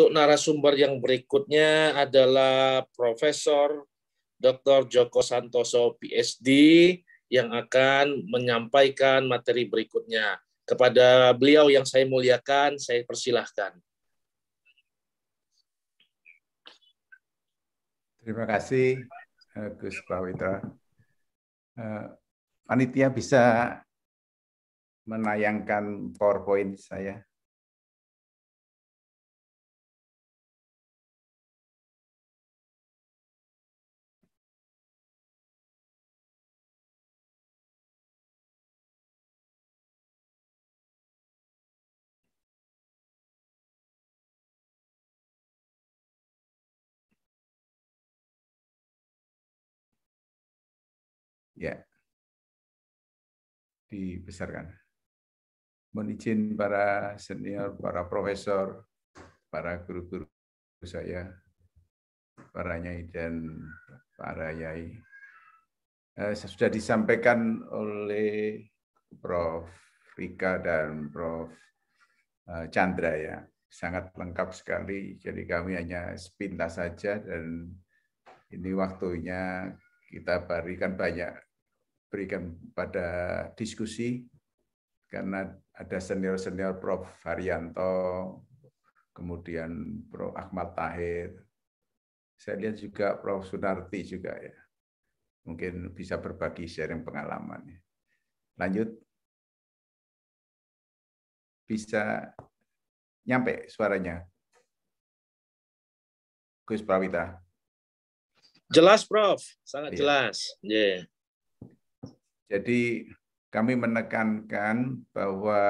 Untuk narasumber yang berikutnya adalah Profesor Dr. Joko Santoso, PhD, yang akan menyampaikan materi berikutnya. Kepada beliau yang saya muliakan, saya persilahkan. Terima kasih, Gus Pawitra. Panitia bisa menayangkan PowerPoint saya. Ya, dibesarkan. Mohon izin para senior, para profesor, para guru-guru saya, para nyai dan para yai. Sudah disampaikan oleh Prof. Rika dan Prof. Chandra ya, sangat lengkap sekali. Jadi kami hanya sepintas saja dan ini waktunya kita berikan pada diskusi karena ada senior-senior Prof. Haryanto, kemudian Prof. Ahmad Tahir. Saya lihat juga Prof. Sunarti juga ya. Mungkin bisa berbagi sharing pengalaman. Lanjut. Bisa nyampe suaranya? Gus Prawita. Jelas, Prof. Sangat jelas. Yeah. Jadi kami menekankan bahwa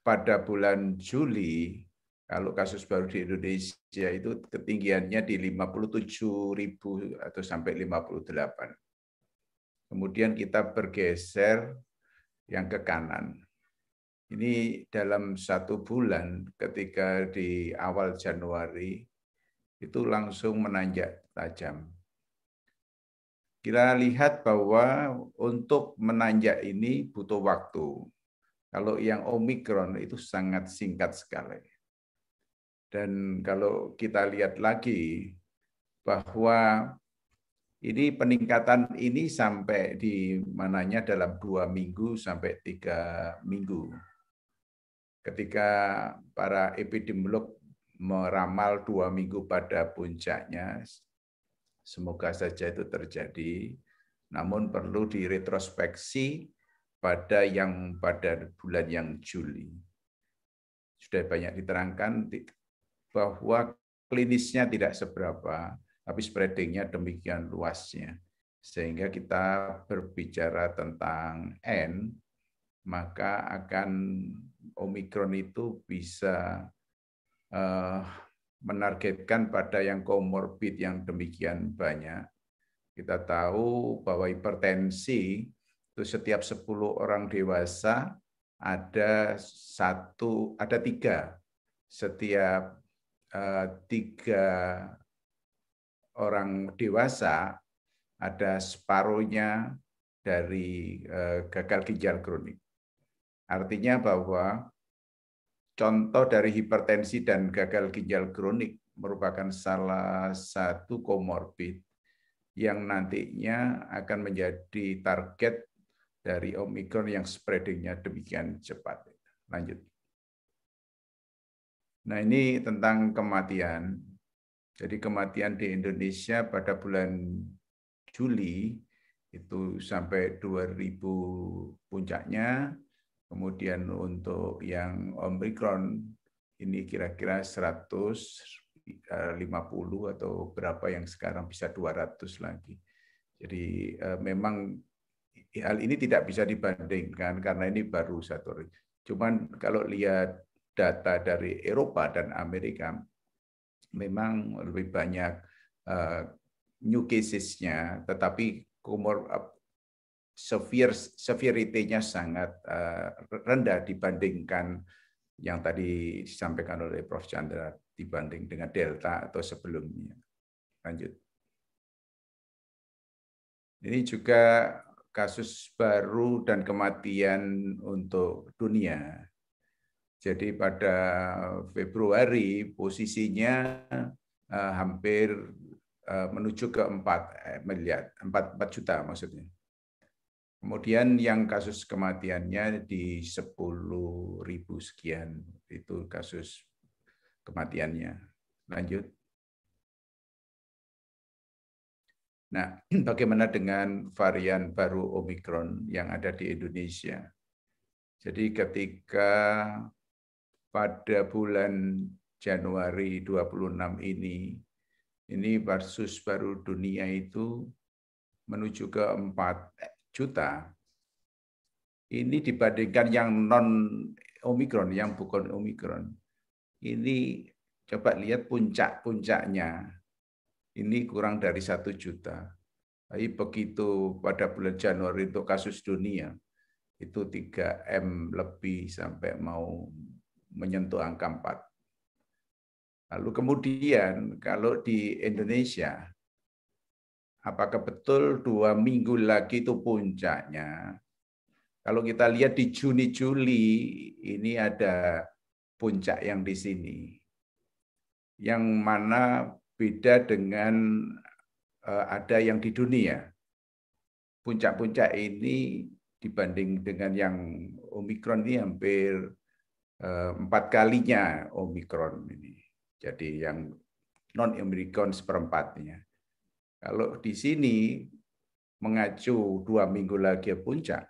pada bulan Juli, kalau kasus baru di Indonesia itu ketinggiannya di 57.000 atau sampai 58. Kemudian kita bergeser yang ke kanan. Ini dalam 1 bulan ketika di awal Januari itu langsung menanjak tajam. Kita lihat bahwa untuk menanjak ini butuh waktu. Kalau yang Omikron itu sangat singkat sekali. Dan kalau kita lihat lagi bahwa ini peningkatan ini sampai di mananya dalam 2 minggu sampai 3 minggu. Ketika para epidemiolog meramal 2 minggu pada puncaknya, semoga saja itu terjadi, namun perlu diretrospeksi pada bulan yang Juli. Sudah banyak diterangkan bahwa klinisnya tidak seberapa, tapi spreadingnya demikian luasnya. Sehingga kita berbicara tentang N, maka akan Omikron itu bisa menargetkan pada yang komorbid yang demikian banyak. Kita tahu bahwa hipertensi itu setiap 10 orang dewasa ada 3. Setiap 3 orang dewasa ada separuhnya dari gagal ginjal kronik. Artinya bahwa contoh dari hipertensi dan gagal ginjal kronik merupakan salah satu komorbid yang nantinya akan menjadi target dari Omikron yang spreading-nya demikian cepat. Lanjut. Nah, ini tentang kematian. Jadi kematian di Indonesia pada bulan Juli itu sampai 2.000 puncaknya. Kemudian untuk yang Omikron ini kira-kira 150 atau berapa yang sekarang bisa 200 lagi. Jadi memang hal ini tidak bisa dibandingkan karena ini baru 1 hari. Cuman kalau lihat data dari Eropa dan Amerika, memang lebih banyak new cases-nya, tetapi severity-nya sangat rendah dibandingkan yang tadi disampaikan oleh Prof. Chandra dibanding dengan Delta atau sebelumnya. Lanjut. Ini juga kasus baru dan kematian untuk dunia. Jadi pada Februari posisinya hampir menuju ke 4 miliar, 4 juta maksudnya. Kemudian yang kasus kematiannya di 10.000 sekian, itu kasus kematiannya. Lanjut. Nah, bagaimana dengan varian baru Omikron yang ada di Indonesia? Jadi ketika pada bulan Januari 26 ini kasus baru dunia itu menuju ke 4 juta. Ini dibandingkan yang non Omikron, yang bukan Omikron. Ini coba lihat puncak-puncaknya. Ini kurang dari 1 juta. Tapi begitu pada bulan Januari untuk kasus dunia, itu 3M lebih sampai mau menyentuh angka 4. Lalu kemudian kalau di Indonesia, apakah betul 2 minggu lagi itu puncaknya? Kalau kita lihat di Juni-Juli, ini ada puncak yang di sini. Yang mana beda dengan ada yang di dunia. Puncak-puncak ini dibanding dengan yang Omikron ini hampir 4 kalinya Omikron ini. Jadi yang non-Omikron seperempatnya. Kalau di sini mengacu 2 minggu lagi puncak,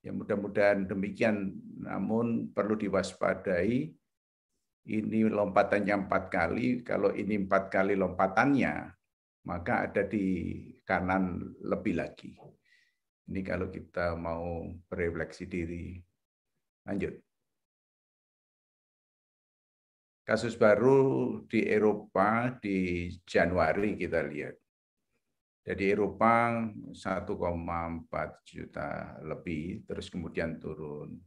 ya mudah-mudahan demikian, namun perlu diwaspadai, ini lompatannya 4 kali, kalau ini 4 kali lompatannya, maka ada di kanan lebih lagi. Ini kalau kita mau berefleksi diri. Lanjut. Kasus baru di Eropa di Januari kita lihat. Jadi Eropa 1,4 juta lebih, terus kemudian turun.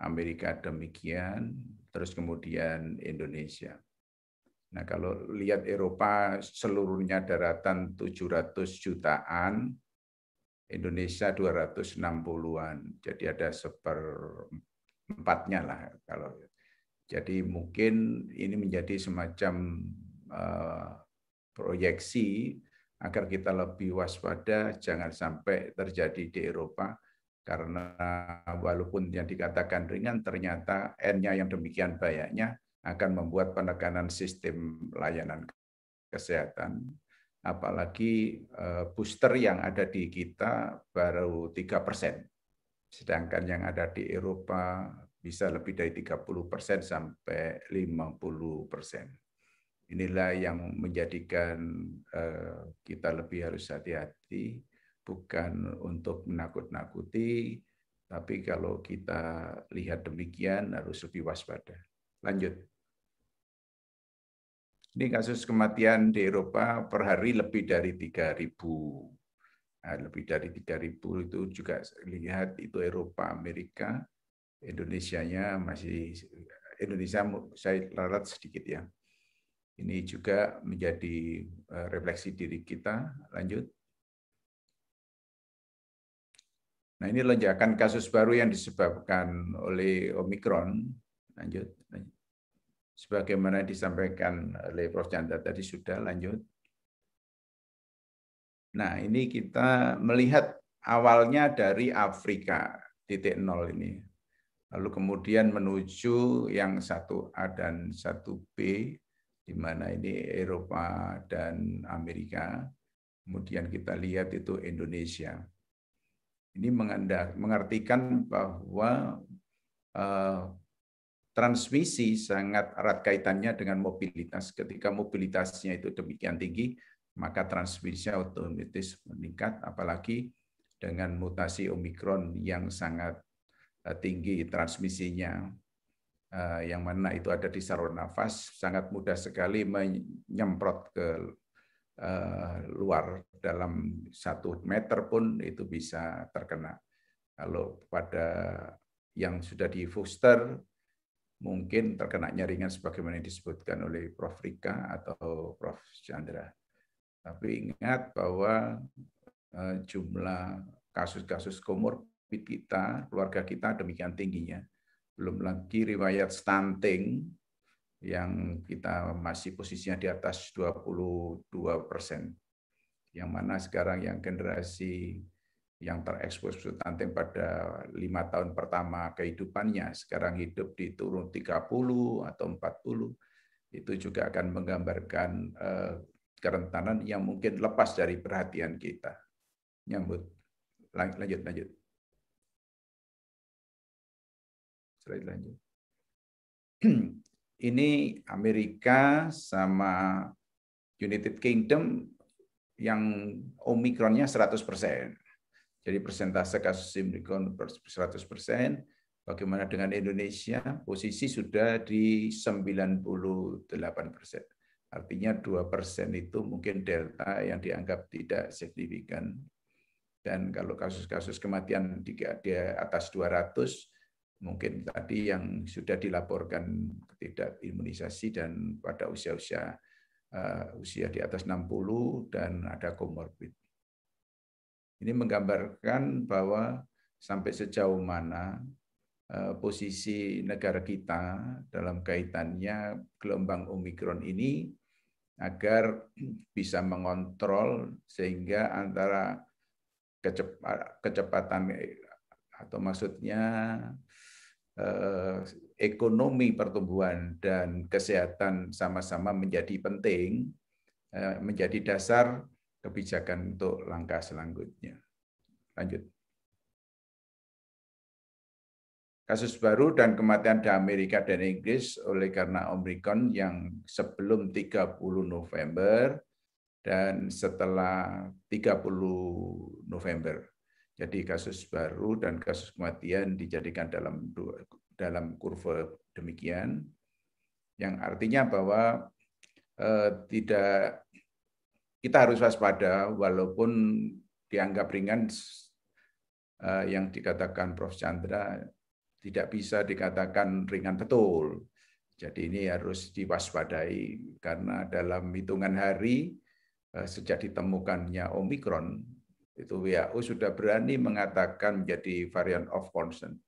Amerika demikian, terus kemudian Indonesia. Nah, kalau lihat Eropa seluruhnya daratan 700 jutaan, Indonesia 260-an. Jadi ada seperempatnya lah kalau. Jadi mungkin ini menjadi semacam proyeksi agar kita lebih waspada, jangan sampai terjadi di Eropa, karena walaupun yang dikatakan ringan, ternyata N-nya yang demikian banyaknya akan membuat penekanan sistem layanan kesehatan, apalagi booster yang ada di kita baru 3%, sedangkan yang ada di Eropa bisa lebih dari 30% sampai 50%. Inilah yang menjadikan kita lebih harus hati-hati, bukan untuk menakut-nakuti, tapi kalau kita lihat demikian harus lebih waspada. Lanjut. Ini kasus kematian di Eropa per hari lebih dari 3.000. Nah, lebih dari 3.000 itu juga lihat itu Eropa, Amerika, Indonesianya masih, Indonesia saya larat sedikit ya. Ini juga menjadi refleksi diri kita. Lanjut. Nah, ini lonjakan kasus baru yang disebabkan oleh Omikron. Lanjut. Sebagaimana disampaikan oleh Prof. Chandra tadi sudah, lanjut. Nah, ini kita melihat awalnya dari Afrika, titik nol ini. Lalu kemudian menuju yang 1A dan 1B, di mana ini Eropa dan Amerika. Kemudian kita lihat itu Indonesia. Ini mengartikan bahwa transmisi sangat erat kaitannya dengan mobilitas. Ketika mobilitasnya itu demikian tinggi, maka transmisinya otomatis meningkat, apalagi dengan mutasi Omikron yang sangat tinggi transmisinya, yang mana itu ada di saluran nafas, sangat mudah sekali menyemprot ke luar, dalam 1 meter pun itu bisa terkena. Kalau pada yang sudah di booster, mungkin terkenanya ringan sebagaimana disebutkan oleh Prof. Rika atau Prof. Chandra. Tapi ingat bahwa jumlah kasus-kasus komorbid kita, keluarga kita demikian tingginya. belum lagi riwayat stunting yang kita masih posisinya di atas 22%. Yang mana sekarang yang generasi yang terekspos stunting pada 5 tahun pertama kehidupannya, sekarang hidup di turun 30 atau 40, itu juga akan menggambarkan kerentanan yang mungkin lepas dari perhatian kita. Lanjut. Slide lanjut. Ini Amerika sama United Kingdom yang Omikronnya 100%. Jadi persentase kasus Omikron 100%. Bagaimana dengan Indonesia? Posisi sudah di 98%. Artinya 2% itu mungkin delta yang dianggap tidak signifikan. Dan kalau kasus-kasus kematian di atas 200, mungkin tadi yang sudah dilaporkan tidak imunisasi dan pada usia di atas 60 dan ada komorbid. Ini menggambarkan bahwa sampai sejauh mana posisi negara kita dalam kaitannya gelombang Omikron ini agar bisa mengontrol sehingga antara kecepatan atau maksudnya ekonomi pertumbuhan dan kesehatan sama-sama menjadi penting, menjadi dasar kebijakan untuk langkah selanjutnya. Lanjut. Kasus baru dan kematian di Amerika dan Inggris oleh karena Omikron yang sebelum 30 November dan setelah 30 November. Jadi kasus baru dan kasus kematian dijadikan dalam kurva demikian, yang artinya bahwa kita harus waspada walaupun dianggap ringan, yang dikatakan Prof. Chandra tidak bisa dikatakan ringan betul. Jadi ini harus diwaspadai karena dalam hitungan hari sejak ditemukannya Omikron, itu WHO sudah berani mengatakan menjadi variant of concern.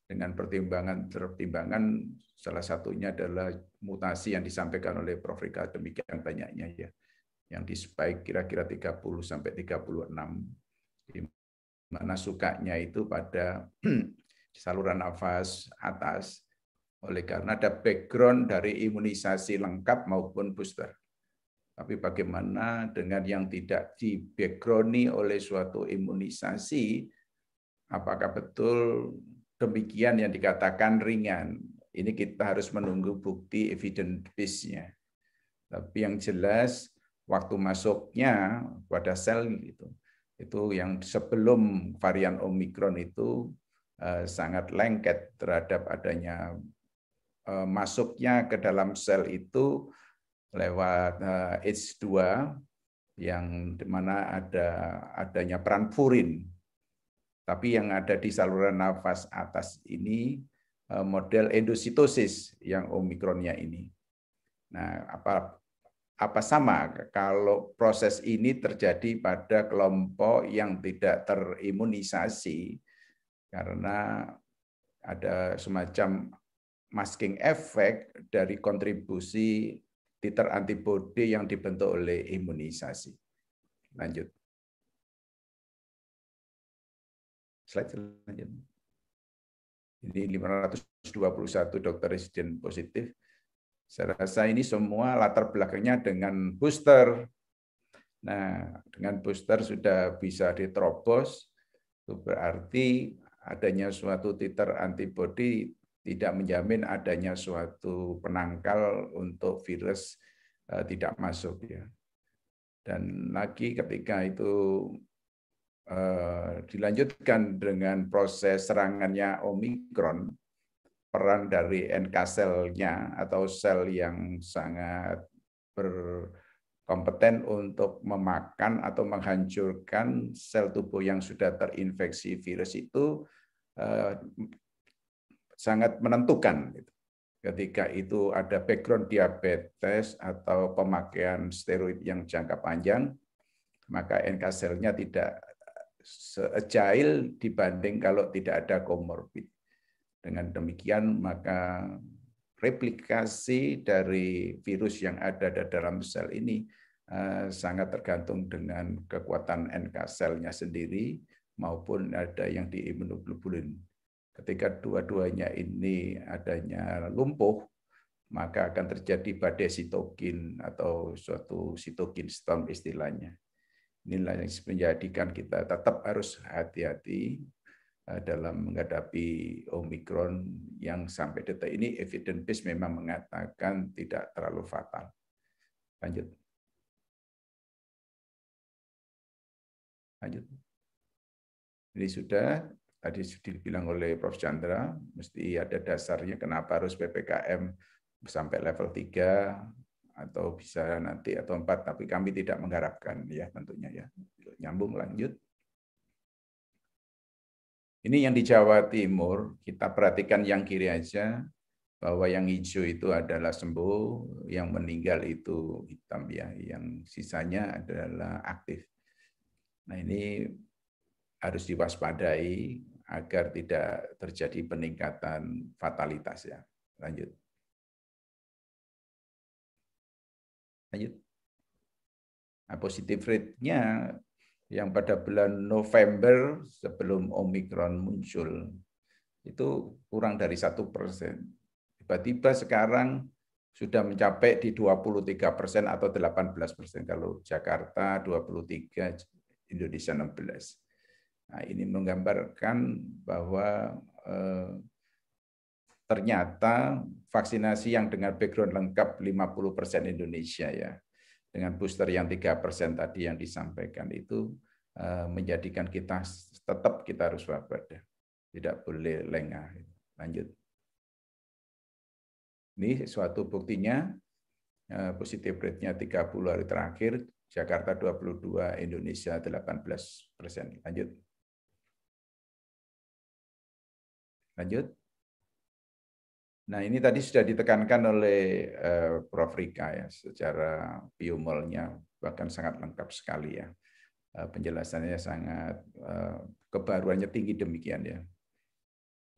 Dengan pertimbangan salah satunya adalah mutasi yang disampaikan oleh Prof. Rika demikian banyaknya ya. Yang di spike kira-kira 30 sampai 36. Di mana sukanya itu pada saluran nafas atas, oleh karena ada background dari imunisasi lengkap maupun booster. Tapi bagaimana dengan yang tidak di backgroundi oleh suatu imunisasi, apakah betul demikian yang dikatakan ringan? Ini kita harus menunggu bukti evidence base-nya. Tapi yang jelas waktu masuknya pada sel itu yang sebelum varian Omikron itu sangat lengket terhadap adanya masuknya ke dalam sel itu lewat H2 yang dimana adanya peran furin. Tapi yang ada di saluran nafas atas ini model endositosis yang Omikronnya ini. Nah, apa sama kalau proses ini terjadi pada kelompok yang tidak terimunisasi karena ada semacam masking effect dari kontribusi titer antibodi yang dibentuk oleh imunisasi. Lanjut. Slide selanjutnya. Ini 521 dokter residen positif. Saya rasa ini semua latar belakangnya dengan booster. Nah, dengan booster sudah bisa diterobos, itu berarti adanya suatu titer antibodi tidak menjamin adanya suatu penangkal untuk virus tidak masuk ya. Dan lagi ketika itu dilanjutkan dengan proses serangannya Omikron, peran dari NK sel-nya atau sel yang sangat berkompeten untuk memakan atau menghancurkan sel tubuh yang sudah terinfeksi virus itu sangat menentukan. Ketika itu ada background diabetes atau pemakaian steroid yang jangka panjang, maka NK sel-nya tidak se-agile dibanding kalau tidak ada komorbid. Dengan demikian maka replikasi dari virus yang ada di dalam sel ini sangat tergantung dengan kekuatan NK selnya sendiri maupun ada yang di imunoglobulin. Ketika dua-duanya ini adanya lumpuh, maka akan terjadi badai sitokin atau suatu sitokin storm istilahnya. Inilah yang menjadikan kita tetap harus hati-hati dalam menghadapi Omikron yang sampai detik ini evidence base memang mengatakan tidak terlalu fatal. Lanjut. Lanjut. Ini sudah tadi dibilang oleh Prof. Chandra, mesti ada dasarnya kenapa harus PPKM sampai level 3 atau bisa nanti atau 4, tapi kami tidak mengharapkan ya tentunya ya. Nyambung lanjut. Ini yang di Jawa Timur, kita perhatikan yang kiri aja, bahwa yang hijau itu adalah sembuh, yang meninggal itu hitam ya, yang sisanya adalah aktif. Nah ini harus diwaspadai agar tidak terjadi peningkatan fatalitas ya. Lanjut. Lanjut. Nah, positive rate-nya yang pada bulan November sebelum Omikron muncul itu kurang dari 1%. Tiba-tiba sekarang sudah mencapai di 23% atau 18%. Kalau Jakarta 23, Indonesia 16. Nah, ini menggambarkan bahwa ternyata vaksinasi yang dengan background lengkap 50% Indonesia ya, dengan booster yang 3% tadi yang disampaikan itu menjadikan kita tetap kita harus waspada, tidak boleh lengah. Lanjut. Ini suatu buktinya positif rate-nya 30 hari terakhir, Jakarta 22, Indonesia 18%. Lanjut. Lanjut. Nah ini tadi sudah ditekankan oleh Prof. Rika ya, secara biomolnya bahkan sangat lengkap sekali ya. Penjelasannya sangat, kebaruannya tinggi demikian ya.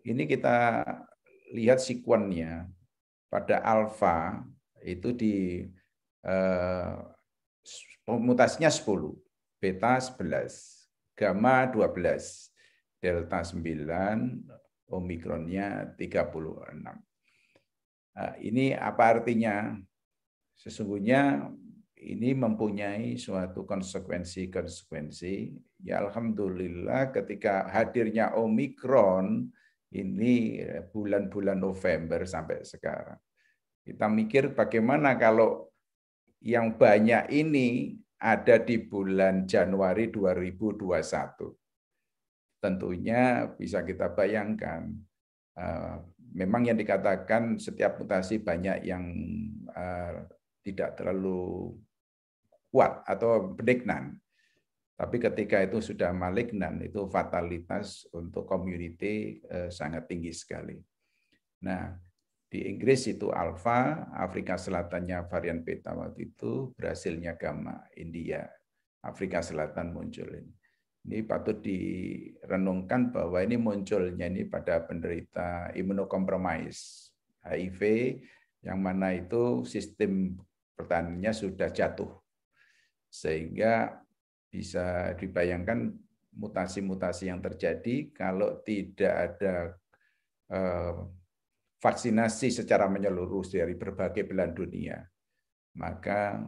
Ini kita lihat sekuennya pada alfa itu di mutasinya 10, beta 11, gamma 12, delta 9, omikronnya 36. Ini apa artinya? Sesungguhnya ini mempunyai suatu konsekuensi. Ya alhamdulillah ketika hadirnya Omikron ini bulan-bulan November sampai sekarang. Kita mikir bagaimana kalau yang banyak ini ada di bulan Januari 2021. Tentunya bisa kita bayangkan. Memang yang dikatakan setiap mutasi banyak yang tidak terlalu kuat atau benignan. Tapi ketika itu sudah malignan, itu fatalitas untuk community sangat tinggi sekali. Nah, di Inggris itu alfa, Afrika Selatannya varian beta waktu itu, Brasilnya gamma, India, Afrika Selatan muncul ini. Ini patut direnungkan bahwa ini munculnya ini pada penderita imunokompromis, HIV, yang mana itu sistem pertahanannya sudah jatuh. Sehingga bisa dibayangkan mutasi-mutasi yang terjadi kalau tidak ada vaksinasi secara menyeluruh dari berbagai belahan dunia. Maka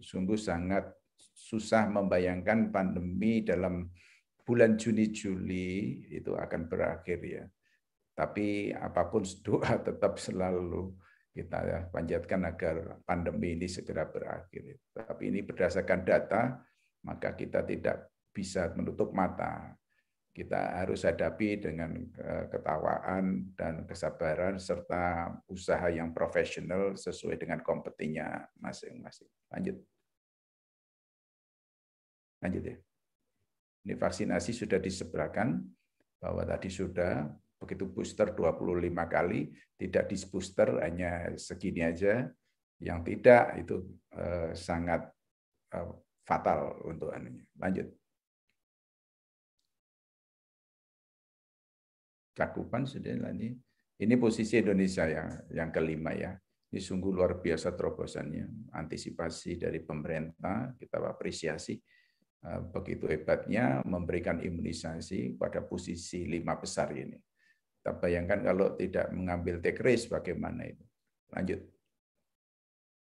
sungguh sangat susah membayangkan pandemi dalam bulan Juni-Juli itu akan berakhir ya. Tapi apapun doa tetap selalu kita panjatkan agar pandemi ini segera berakhir. Tapi ini berdasarkan data, maka kita tidak bisa menutup mata. Kita harus hadapi dengan ketawaan dan kesabaran serta usaha yang profesional sesuai dengan kompetinya masing-masing. Lanjut. Lanjut ya. Ini vaksinasi sudah disebutkan bahwa tadi sudah begitu booster 25 kali, tidak di booster hanya segini aja, yang tidak itu sangat fatal untuk anunya. Lanjut. cakupan sudah ini posisi Indonesia yang kelima ya. Ini sungguh luar biasa terobosannya, antisipasi dari pemerintah, kita apresiasi. Begitu hebatnya memberikan imunisasi pada posisi 5 besar ini. Kita bayangkan kalau tidak mengambil take risk bagaimana itu. Lanjut.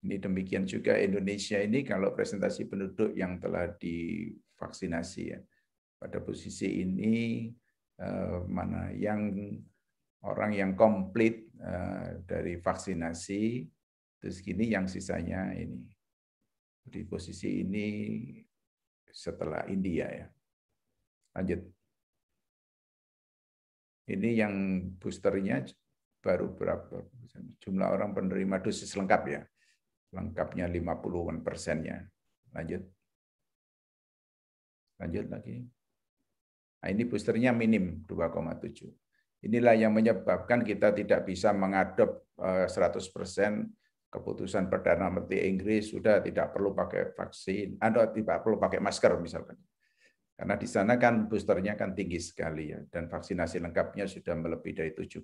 Ini demikian juga Indonesia ini kalau presentasi penduduk yang telah divaksinasi ya. Pada posisi ini mana yang orang yang komplit dari vaksinasi, terus gini yang sisanya ini. Di posisi ini setelah India ya. Lanjut. Ini yang boosternya baru berapa? Jumlah orang penerima dosis lengkap ya. Lengkapnya 50%-nya. Lanjut. Lanjut lagi. Nah, ini boosternya minim 2,7. Inilah yang menyebabkan kita tidak bisa mengadop 100% keputusan Perdana Menteri Inggris sudah tidak perlu pakai vaksin, atau tidak perlu pakai masker misalkan. Karena di sana kan boosternya kan tinggi sekali ya, dan vaksinasi lengkapnya sudah melebihi dari 70%.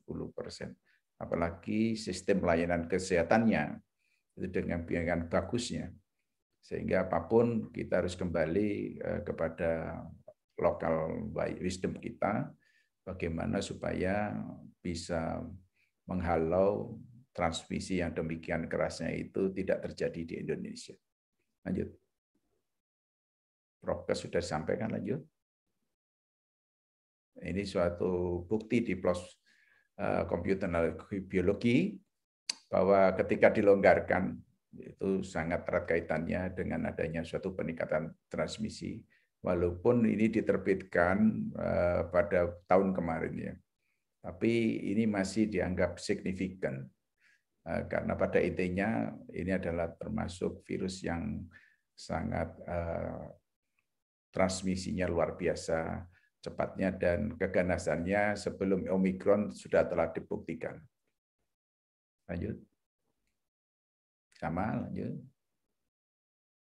Apalagi sistem pelayanan kesehatannya itu dengan bagusnya. Sehingga apapun kita harus kembali kepada lokal wisdom kita, bagaimana supaya bisa menghalau transmisi yang demikian kerasnya itu tidak terjadi di Indonesia. Lanjut. Prokes sudah disampaikan, lanjut. Ini suatu bukti di PLOS Computational Biology bahwa ketika dilonggarkan itu sangat erat kaitannya dengan adanya suatu peningkatan transmisi. Walaupun ini diterbitkan pada tahun kemarin ya, tapi ini masih dianggap signifikan karena pada intinya ini adalah termasuk virus yang sangat transmisinya luar biasa cepatnya dan keganasannya sebelum Omikron sudah telah dibuktikan. Lanjut. Sama, lanjut.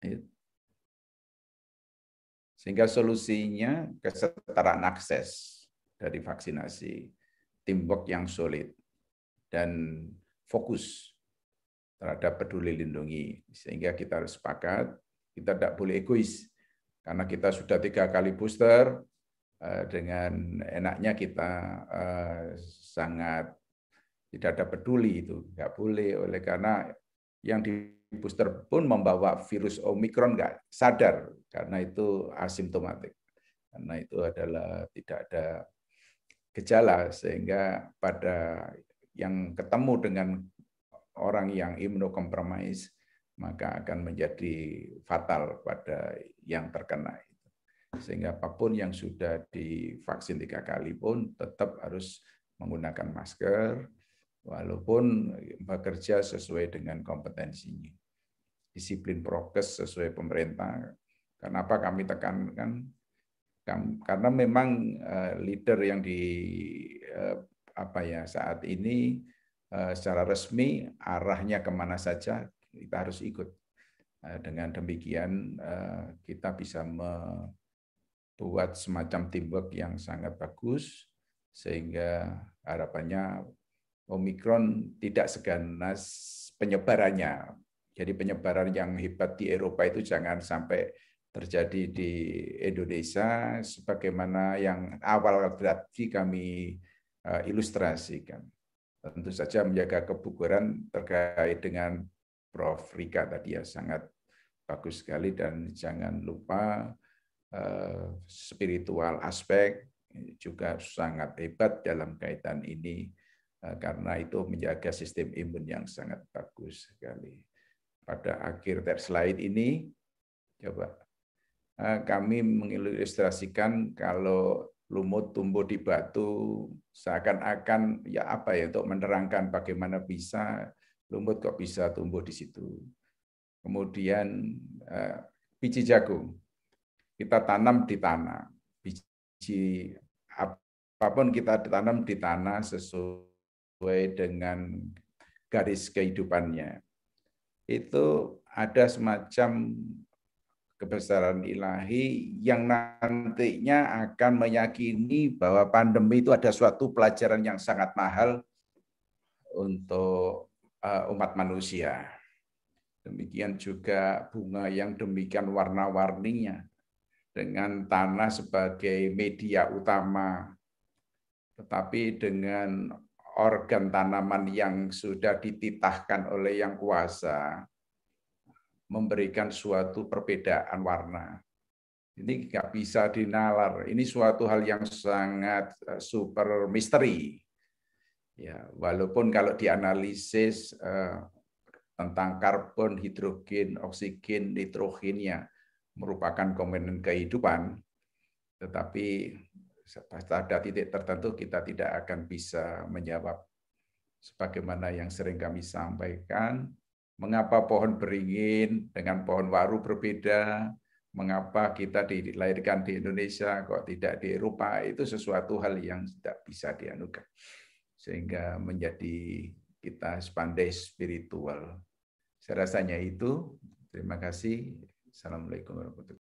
Lanjut. Sehingga solusinya kesetaraan akses dari vaksinasi, teamwork yang solid, dan fokus terhadap peduli lindungi. Sehingga kita harus sepakat, kita tidak boleh egois. Karena kita sudah 3 kali booster, dengan enaknya kita sangat tidak ada peduli itu. Nggak boleh, oleh karena yang di booster pun membawa virus Omikron nggak sadar karena itu asimptomatik. Karena itu adalah tidak ada gejala sehingga pada yang ketemu dengan orang yang imunokompromis maka akan menjadi fatal pada yang terkena. Sehingga apapun yang sudah divaksin 3 kali pun tetap harus menggunakan masker walaupun bekerja sesuai dengan kompetensinya. Disiplin prokes sesuai pemerintah. Kenapa kami tekankan? Karena memang leader yang saat ini secara resmi arahnya kemana saja kita harus ikut. Dengan demikian kita bisa membuat semacam teamwork yang sangat bagus sehingga harapannya Omikron tidak seganas penyebarannya. Jadi penyebaran yang hebat di Eropa itu jangan sampai terjadi di Indonesia sebagaimana yang awal tadi kami ilustrasikan. Tentu saja menjaga kebugaran terkait dengan Prof. Rika tadi ya sangat bagus sekali dan jangan lupa spiritual aspek juga sangat hebat dalam kaitan ini karena itu menjaga sistem imun yang sangat bagus sekali. Pada akhir slide ini, coba kami mengilustrasikan kalau lumut tumbuh di batu, seakan-akan ya apa ya untuk menerangkan bagaimana bisa lumut kok bisa tumbuh di situ. Kemudian biji jagung kita tanam di tanah, biji apapun kita tanam di tanah sesuai dengan garis kehidupannya. Itu ada semacam kebesaran ilahi yang nantinya akan meyakini bahwa pandemi itu ada suatu pelajaran yang sangat mahal untuk umat manusia. Demikian juga bunga yang demikian warna-warninya dengan tanah sebagai media utama, tetapi dengan organ tanaman yang sudah dititahkan oleh Yang Kuasa, memberikan suatu perbedaan warna. Ini nggak bisa dinalar. Ini suatu hal yang sangat super misteri. Ya, walaupun kalau dianalisis tentang karbon, hidrogen, oksigen, nitrogennya merupakan komponen kehidupan, tetapi pada titik tertentu kita tidak akan bisa menjawab. Sebagaimana yang sering kami sampaikan, mengapa pohon beringin dengan pohon waru berbeda? Mengapa kita dilahirkan di Indonesia kok tidak di Eropa? Itu sesuatu hal yang tidak bisa dianukan. Sehingga menjadi kita pandai spiritual. Saya rasanya itu. Terima kasih. Assalamualaikum warahmatullahi wabarakatuh.